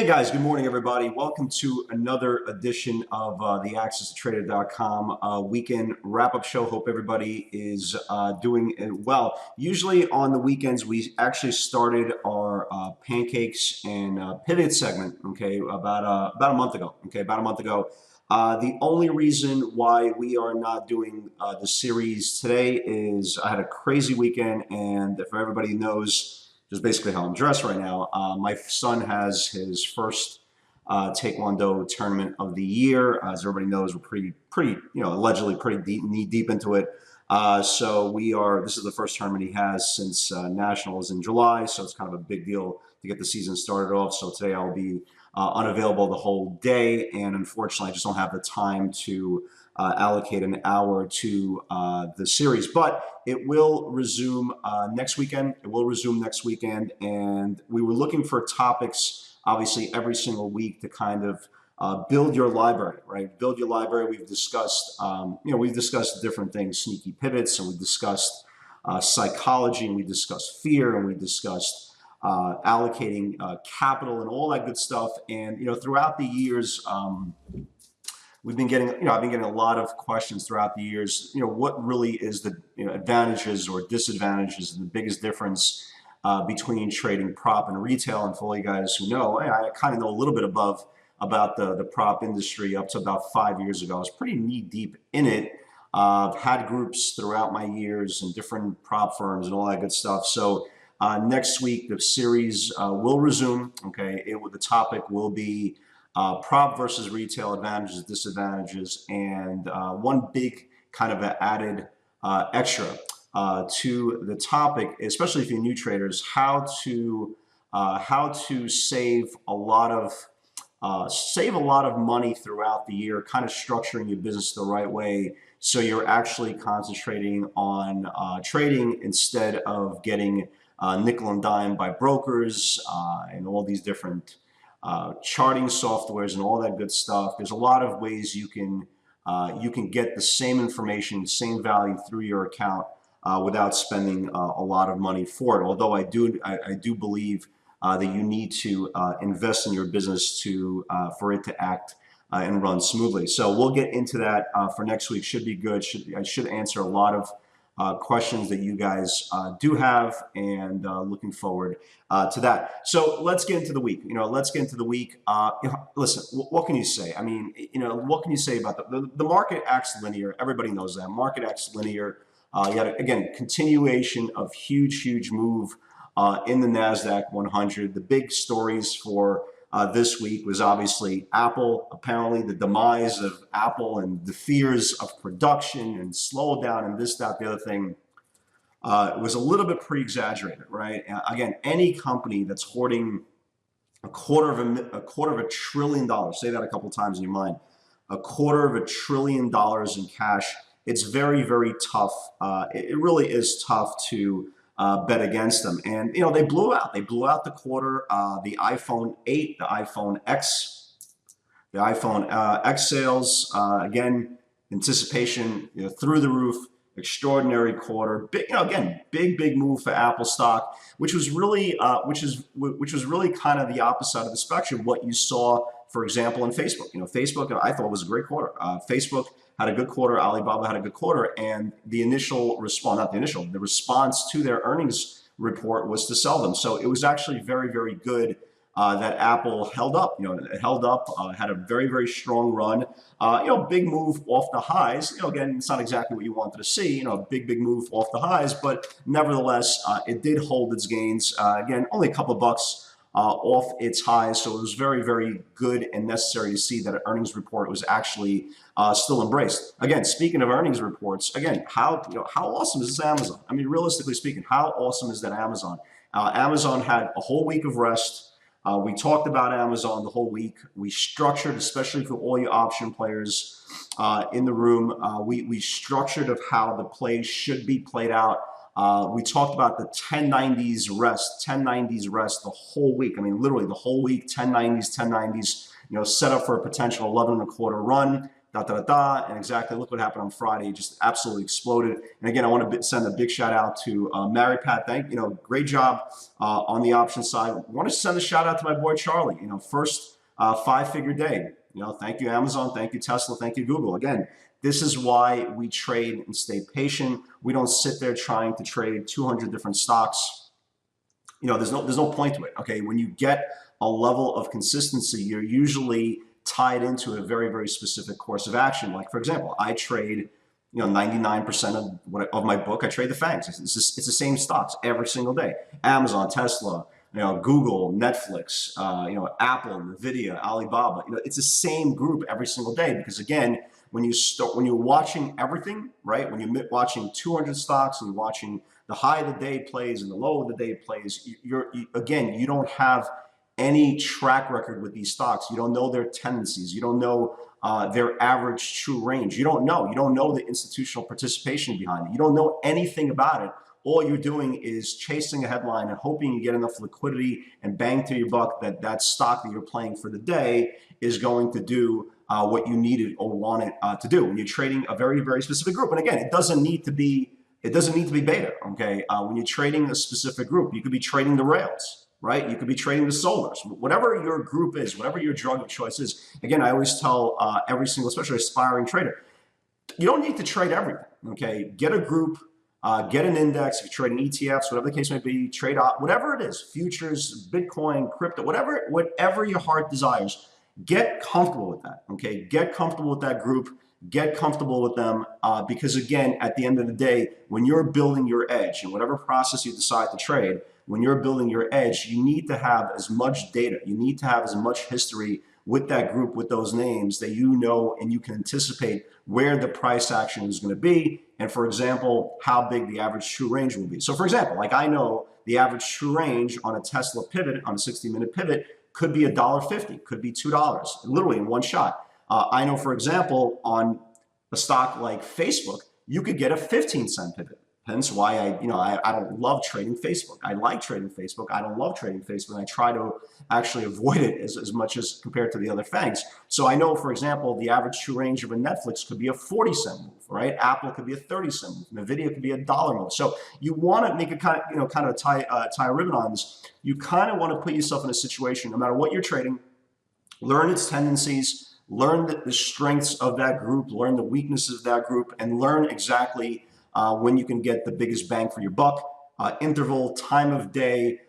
Hey guys, good morning everybody. Welcome to another edition of the AccessToTrader.com weekend wrap-up show. Hope everybody is doing well. Usually on the weekends we actually started our pancakes and pivot segment, okay, about a month ago. The only reason why we are not doing the series today is I had a crazy weekend, and if everybody knows just basically how I'm dressed right now. My son has his first Taekwondo tournament of the year. As everybody knows, we're pretty, allegedly pretty knee deep into it. This is the first tournament he has since Nationals in July, so it's kind of a big deal to get the season started off. So today I'll be unavailable the whole day, and unfortunately I just don't have the time to allocate an hour to the series, but it will resume next weekend. And we were looking for topics, obviously, every single week to kind of build your library, right? Build your library. We've discussed, we've discussed different things, sneaky pivots, and we discussed psychology, and we discussed fear, and we discussed allocating capital and all that good stuff. And throughout the years, we've been getting, I've been getting a lot of questions throughout the years. What really is the advantages or disadvantages, and the biggest difference between trading prop and retail? And for all you guys who know, I kind of know a little bit about the prop industry up to about 5 years ago. I was pretty knee deep in it. I've had groups throughout my years and different prop firms and all that good stuff. So next week the series will resume. Okay, the topic will be prop versus retail, advantages, disadvantages, and one big kind of added extra to the topic, especially if you're new traders, how to save a lot of money throughout the year, kind of structuring your business the right way, so you're actually concentrating on trading instead of getting nickel and dime by brokers and all these different charting softwares and all that good stuff. There's a lot of ways you can get the same information, same value through your account without spending a lot of money for it. Although I do believe that you need to invest in your business for it to act and run smoothly. So we'll get into that for next week. Should be good. I should answer a lot of questions that you guys do have, and looking forward to that. So let's get into the week. Listen, what can you say? I mean, what can you say about the market acts linear? Everybody knows that. Market acts linear. You had, again, continuation of huge move in the NASDAQ 100. The big stories for this week was obviously Apple. Apparently the demise of Apple and the fears of production and slowdown and this, that, the other thing was a little bit pre-exaggerated, right? Again, any company that's hoarding a quarter of a trillion dollars, say that a couple times in your mind, a $250 billion in cash, it's very tough. It really is tough to bet against them. And they blew out the quarter. The iPhone 8, the iPhone X sales, again, anticipation through the roof, extraordinary quarter. Big, again, big move for Apple stock, which was really kind of the opposite of the spectrum what you saw, for example, in Facebook. Facebook, I thought was a great quarter. Facebook had a good quarter. Alibaba had a good quarter, and the response to their earnings report was to sell them. So it was actually very good that Apple held up. Had a very strong run. Big move off the highs. Again, it's not exactly what you wanted to see. Big move off the highs, but nevertheless, it did hold its gains. Again, only a couple of bucks off its highs, so it was very good and necessary to see that an earnings report was actually still embraced. Again, speaking of earnings reports, again, how awesome is this Amazon? I mean, realistically speaking, how awesome is that Amazon? Amazon had a whole week of rest. We talked about Amazon the whole week. We structured, especially for all your option players in the room, we structured of how the plays should be played out. We talked about the 1090s rest the whole week. I mean, literally the whole week, 1090s, set up for a potential 11 and a quarter run. and exactly look what happened on Friday. It just absolutely exploded. And again, I want to send a big shout out to Mary Pat. Great job on the option side. I want to send a shout out to my boy Charlie. First 5-figure day. Thank you Amazon, thank you Tesla, thank you Google. Again, this is why we trade and stay patient. We don't sit there trying to trade 200 different stocks. There's no point to it. Okay, when you get a level of consistency, you're usually tied into a very, very specific course of action. Like, for example, I trade 99% of my book, I trade the FANGs. It's the same stocks every single day. Amazon, Tesla, Google, Netflix, Apple, Nvidia, Alibaba. It's the same group every single day, because again, when you're watching everything, right? When you're watching 200 stocks and you're watching the high of the day plays and the low of the day plays, you don't have any track record with these stocks. You don't know their tendencies. You don't know their average true range. You don't know the institutional participation behind it. You don't know anything about it. All you're doing is chasing a headline and hoping you get enough liquidity and bang to your buck that stock that you're playing for the day is going to do what you needed or want it to do. When you're trading a very, very specific group, and again, it doesn't need to be beta. Okay, when you're trading a specific group, you could be trading the rails, right? You could be trading the solars, whatever your group is, whatever your drug of choice is. Again, I always tell every single, especially aspiring trader, you don't need to trade everything. Okay, get a group. Get an index. If you're trading ETFs, whatever the case may be, trade whatever it is, futures, Bitcoin, crypto, whatever your heart desires. Get comfortable with that. Okay, get comfortable with that group. Get comfortable with them, because again, at the end of the day, when you're building your edge in whatever process you decide to trade, when you're building your edge, you need to have as much data. You need to have as much history with that group, with those names, that and you can anticipate where the price action is going to be, and for example, how big the average true range will be. So for example, like I know the average true range on a Tesla pivot, on a 60-minute pivot, could be $1.50, could be $2, literally in one shot. I know, for example, on a stock like Facebook, you could get a 15-cent pivot. Hence why I don't love trading Facebook. I like trading Facebook. I don't love trading Facebook. And I try to actually avoid it as much as compared to the other FANGs. So I know, for example, the average true range of a Netflix could be a 40-cent move, right? Apple could be a 30-cent move. Nvidia could be $1 move. So you want to make a kind of tie a ribbon on this. You kind of want to put yourself in a situation, no matter what you're trading, learn its tendencies, learn the strengths of that group, learn the weaknesses of that group, and learn exactly when you can get the biggest bang for your buck. Interval, time of day,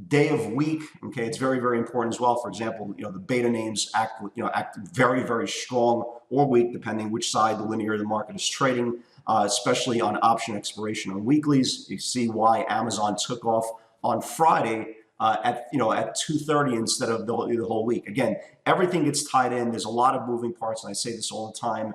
day of week. Okay, it's very, very important as well. For example, the beta names act very, very strong or weak, depending which side the linear of the market is trading. Especially on option expiration on weeklies. You see why Amazon took off on Friday at 2:30 instead of the whole week. Again, everything gets tied in. There's a lot of moving parts, and I say this all the time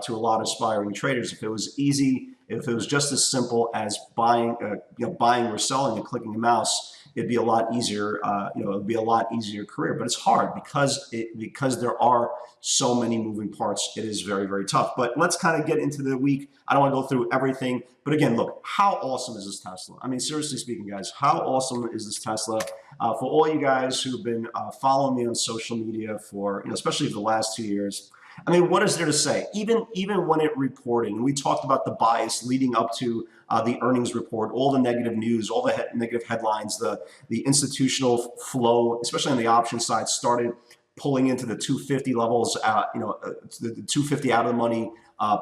to a lot of aspiring traders. If it was easy, if it was just as simple as buying or selling and clicking a mouse, it'd be a lot easier. It'd be a lot easier career. But it's hard because there are so many moving parts. It is very, very tough. But let's kind of get into the week. I don't want to go through everything. But again, look, how awesome is this Tesla? I mean, seriously speaking, guys, how awesome is this Tesla? For all you guys who've been following me on social media for, especially for the last 2 years, I mean, what is there to say? Even when it reported, and we talked about the bias leading up to the earnings report, all the negative news, all the negative headlines, the institutional flow, especially on the option side, started pulling into the 250 levels, the 250 out of the money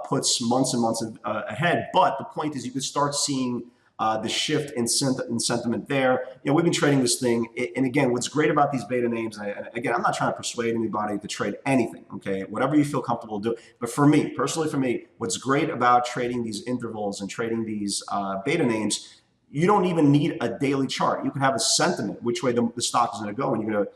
puts months and months ahead. But the point is, you could start seeing the shift in sentiment there. We've been trading this thing, and again, what's great about these beta names, and again, I'm not trying to persuade anybody to trade anything, okay? Whatever you feel comfortable doing. But for me, personally, what's great about trading these intervals and trading these beta names, you don't even need a daily chart. You can have a sentiment, which way the stock is going to go, and you're going to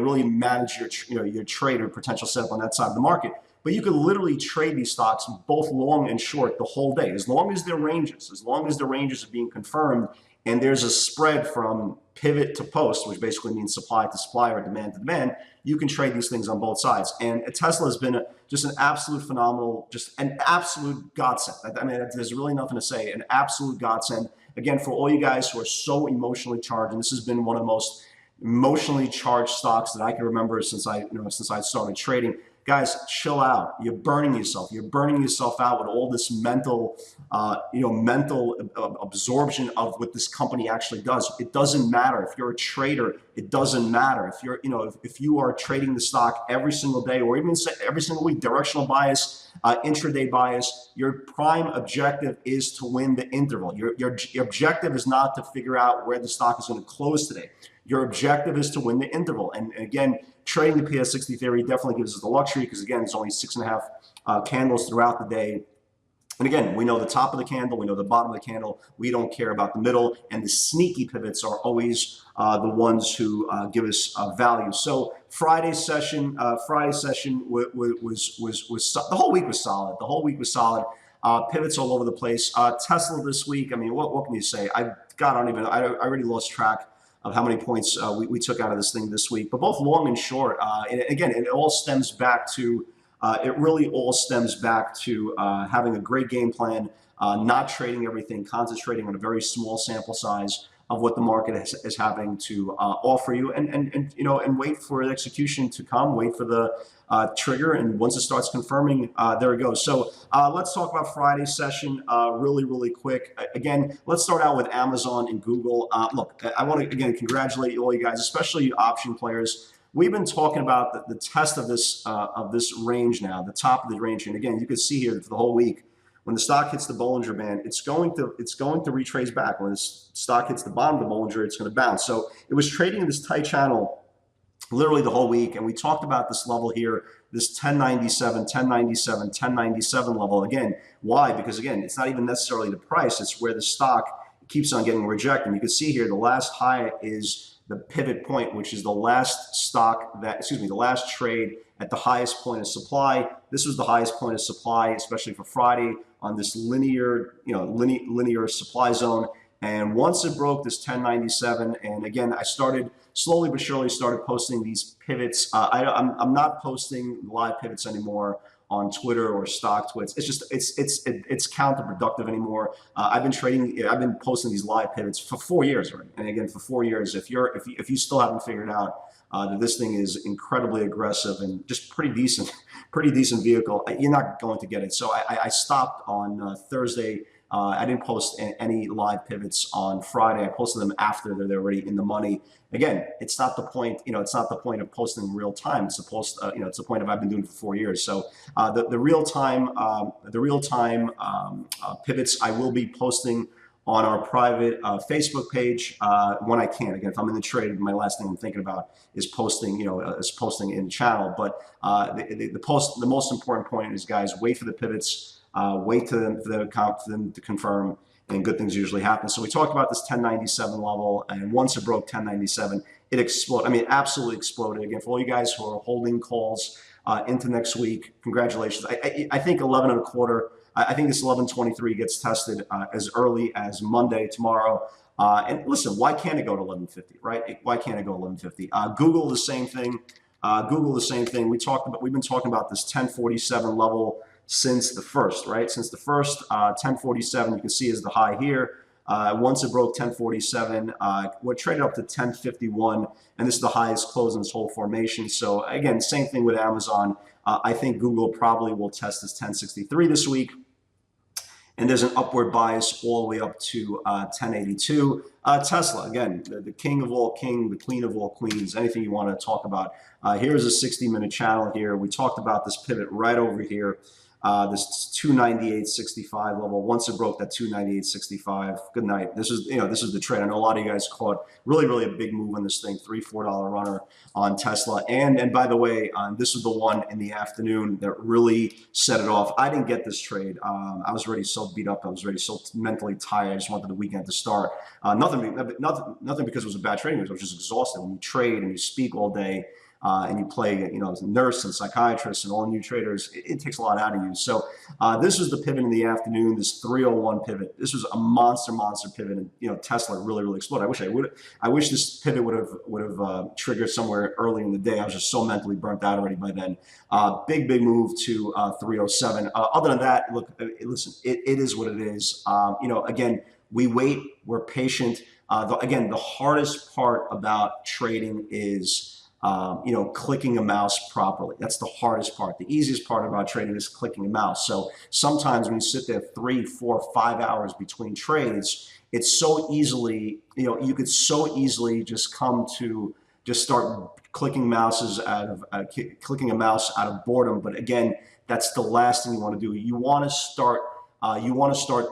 really manage your trade or potential setup on that side of the market. But you could literally trade these stocks both long and short the whole day, as long as the ranges are being confirmed, and there's a spread from pivot to post, which basically means supply to supply or demand to demand. You can trade these things on both sides. And Tesla has been just an absolute phenomenal, just an absolute godsend. I mean, there's really nothing to say. An absolute godsend. Again, for all you guys who are so emotionally charged, and this has been one of the most emotionally charged stocks that I can remember since I started trading. guys, chill out. You're burning yourself. You're burning yourself out with all this mental, mental absorption of what this company actually does. It doesn't matter if you're a trader. It doesn't matter if you're, if you are trading the stock every single day or even every single week, directional bias, intraday bias. Your prime objective is to win the interval. Your objective is not to figure out where the stock is going to close today. Your objective is to win the interval. And again, trading the PS60 theory definitely gives us the luxury because, again, there's only 6.5 candles throughout the day. And again, we know the top of the candle, we know the bottom of the candle. We don't care about the middle. And the sneaky pivots are always the ones who give us value. So Friday's session, was the whole week was solid. The whole week was solid. Pivots all over the place. Tesla this week. I mean, what can you say? I already lost track of how many points we took out of this thing this week. But both long and short. And again, it all stems back to. It really all stems back to having a great game plan, not trading everything, concentrating on a very small sample size of what the market is having to offer you, and wait for the execution to come, wait for the trigger, and once it starts confirming, there it goes. So let's talk about Friday's session really quick. Again, let's start out with Amazon and Google. Look, I want to again congratulate all you guys, especially you option players. We've been talking about the test of this range now, the top of the range. And again, you can see here for the whole week, when the stock hits the Bollinger Band, it's going to retrace back. When the stock hits the bottom of the Bollinger, it's going to bounce. So it was trading in this tight channel literally the whole week. And we talked about this level here, this 1097, 1097, 1097 level. Again, why? Because again, it's not even necessarily the price. It's where the stock keeps on getting rejected. And you can see here, the last high is the pivot point, which is the last the last trade at the highest point of supply. This was the highest point of supply, especially for Friday on this linear supply zone. And once it broke this 1097, and again, I started slowly but surely started posting these pivots. I'm not posting live pivots anymore on Twitter or StockTwits. It's just it's counterproductive anymore. I've been posting these live pivots for 4 years already. And again, for 4 years, if you still haven't figured out that this thing is incredibly aggressive and just pretty decent vehicle, you're not going to get it. So I stopped on Thursday. I didn't post any live pivots on Friday. I posted them after they're already in the money. Again, it's not the point. It's not the point of posting real time. It's it's the point of I've been doing it for 4 years. So the real time pivots I will be posting on our private Facebook page when I can. Again, if I'm in the trade, my last thing I'm thinking about is posting. Is posting in the channel. But the most important point is, guys, wait for the pivots. Wait for them to confirm, and good things usually happen. So we talked about this 1097 level, and once it broke 1097, it exploded. I mean, absolutely exploded. Again, for all you guys who are holding calls into next week, congratulations. I think 11 and a quarter. I think this 1123 gets tested as early as Monday, tomorrow. And listen, why can't it go to 1150, right? Why can't it go 1150? Google, the same thing. We've been talking about this 1047 level since the first, right? Since the first, 1047, you can see is the high here. Once it broke 1047, we're traded up to 1051, and this is the highest close in this whole formation. So again, same thing with Amazon. I think Google probably will test this 1063 this week. And there's an upward bias all the way up to 1082. Tesla, again, the king of all kings, the queen of all queens, anything you want to talk about. Here's a 60-minute channel here. We talked about this pivot right over here. This 298.65 level. Once it broke that 298.65, good night. This is the trade. I know a lot of you guys caught really a big move on this thing, $3-4 runner on Tesla. And by the way, this was the one in the afternoon that really set it off. I didn't get this trade. I was already so beat up. I was already so mentally tired. I just wanted the weekend to start. Nothing because it was a bad trading. I was just exhausted. When you trade and you speak all day, and you play, as a nurse and psychiatrist and all new traders, it takes a lot out of you. So this was the pivot in the afternoon, this 301 pivot. This was a monster pivot, and Tesla really exploded. I wish this pivot would have triggered somewhere early in the day. I was just so mentally burnt out already by then. Big move to 307. Other than that, look, listen, it is what it is. Again, we wait, we're patient. Again, the hardest part about trading is you know, clicking a mouse properly. That's the hardest part. The easiest part about trading is clicking a mouse. So sometimes when you sit there 3, 4, 5 hours between trades, it's so easily, you know, you could so easily just come to just start clicking mouses out of clicking a mouse out of boredom. But again, that's the last thing you want to do. You want to start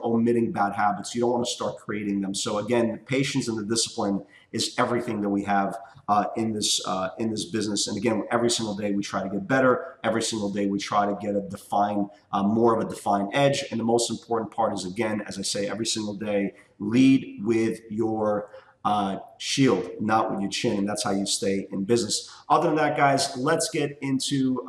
omitting bad habits. You don't want to start creating them. So again, patience and the discipline is everything that we have in this business. And again, every single day we try to get better. Every single day we try to get a defined, more of a defined edge. And the most important part is, again, as I say every single day, lead with your shield, not with your chin, and that's how you stay in business. Other than that, guys, let's get into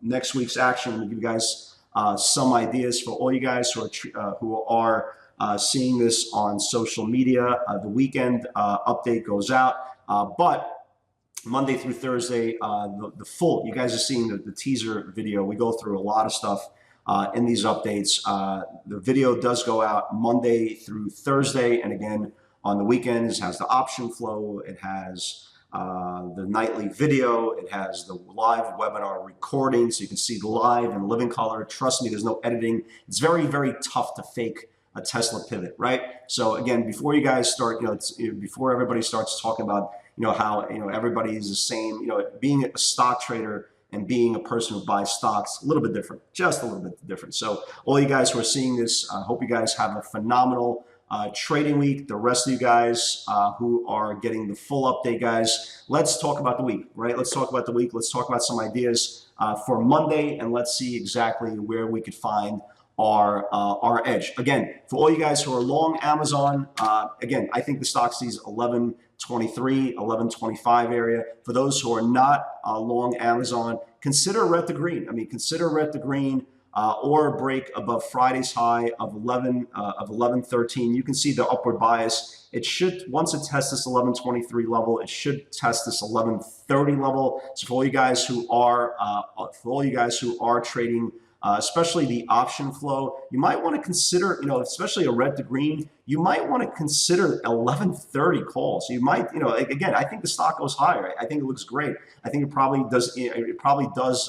next week's action. I'm gonna give you guys some ideas for all you guys who are seeing this on social media. The weekend update goes out, but Monday through Thursday, the full, you guys are seeing the teaser video. We go through a lot of stuff in these updates. The video does go out Monday through Thursday, and again, on the weekends, it has the option flow, it has the nightly video, it has the live webinar recording, so you can see live and living color. Trust me, there's no editing. It's very, very tough to fake a Tesla pivot, right? So again, before you guys start, before everybody starts talking about, how, everybody is the same, being a stock trader and being a person who buys stocks, a little bit different, just a little bit different. So all you guys who are seeing this, I hope you guys have a phenomenal trading week. The rest of you guys who are getting the full update, guys, let's talk about the week, right? Let's talk about the week. Let's talk about some ideas for Monday, and let's see exactly where we could find our edge. Again, for all you guys who are long Amazon, again, I think the stock sees 1123, 1125 area. For those who are not long Amazon, consider red to green. I mean, consider red to green or a break above Friday's high of 1113. You can see the upward bias. It should, once it tests this 1123 level, it should test this 1130 level. So for all you guys who are trading, especially the option flow, you might want to consider, especially a red to green, you might want to consider 1130 calls. So you might, again, I think the stock goes higher. I think it looks great. I think it probably does. It probably does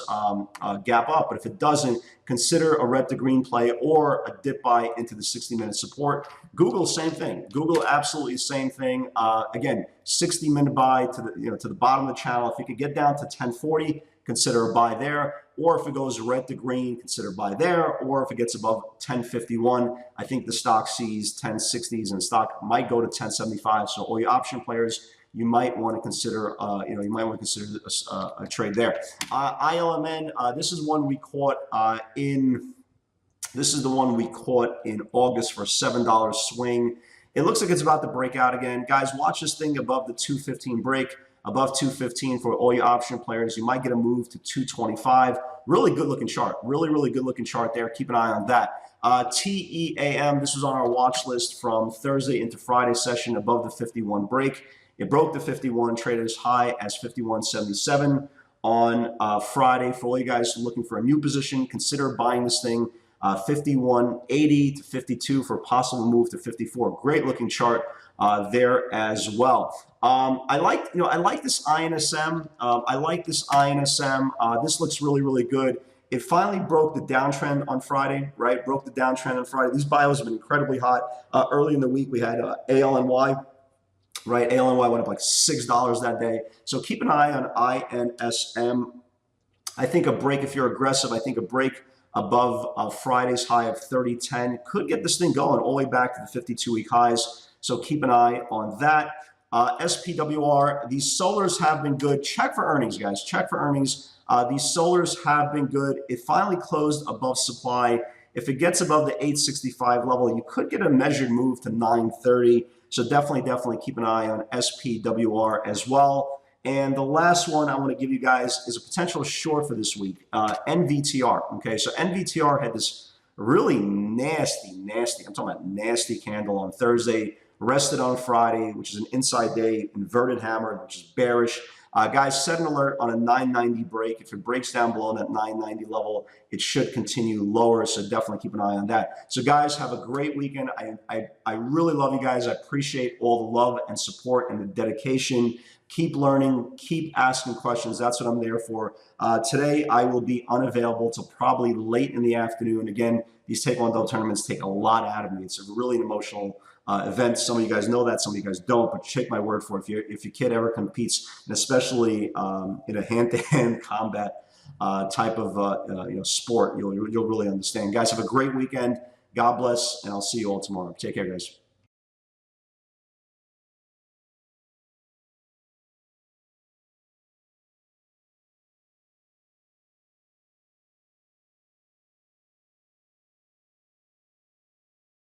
gap up. But if it doesn't, consider a red to green play or a dip buy into the 60-minute support. Google, same thing. Google, absolutely the same thing. Again, 60-minute buy to the bottom of the channel. If you could get down to 1040. Consider a buy there, or if it goes red to green, consider buy there, or if it gets above 1051, I think the stock sees 1060s and the stock might go to 1075. So all your option players, you might want to consider, a trade there. ILMN, this is one we caught this is the one we caught in August for a $7 swing. It looks like it's about to break out again. Guys, watch this thing above the 215 break. Above 215 for all your option players. You might get a move to 225. Really good looking chart. Really, really good looking chart there. Keep an eye on that. TEAM, this was on our watch list from Thursday into Friday session above the 51 break. It broke the 51, traded as high as 51.77 on Friday. For all you guys looking for a new position, consider buying this thing 51.80 to 52 for a possible move to 54. Great looking chart there as well. I like this INSM. I like this INSM. This looks really, really good. It finally broke the downtrend on Friday, right? Broke the downtrend on Friday. These bios have been incredibly hot. Early in the week, we had ALNY, right? ALNY went up like $6 that day. So keep an eye on INSM. I think a break, if you're aggressive, I think a break above Friday's high of 30.10 could get this thing going all the way back to the 52-week highs. So keep an eye on that. SPWR, these solars have been good. Check for earnings, guys. Check for earnings. These solars have been good. It finally closed above supply. If it gets above the 865 level, you could get a measured move to 930. So definitely keep an eye on SPWR as well. And the last one I want to give you guys is a potential short for this week, NVTR. Okay, so NVTR had this really nasty, I'm talking about nasty candle on Thursday, rested on Friday, which is an inside day, inverted hammer, which is bearish. Guys, set an alert on a 990 break. If it breaks down below that 990 level, it should continue lower, so definitely keep an eye on that. So guys, have a great weekend. I really love you guys. I appreciate all the love and support and the dedication Keep learning, keep asking questions. That's what I'm there for. Today, I will be unavailable till probably late in the afternoon. Again, these Taekwondo tournaments take a lot out of me. It's a really an emotional event. Some of you guys know that, some of you guys don't, but take my word for it. If your kid ever competes, and especially in a hand-to-hand combat type of sport, you'll really understand. Guys, have a great weekend. God bless, and I'll see you all tomorrow. Take care, guys.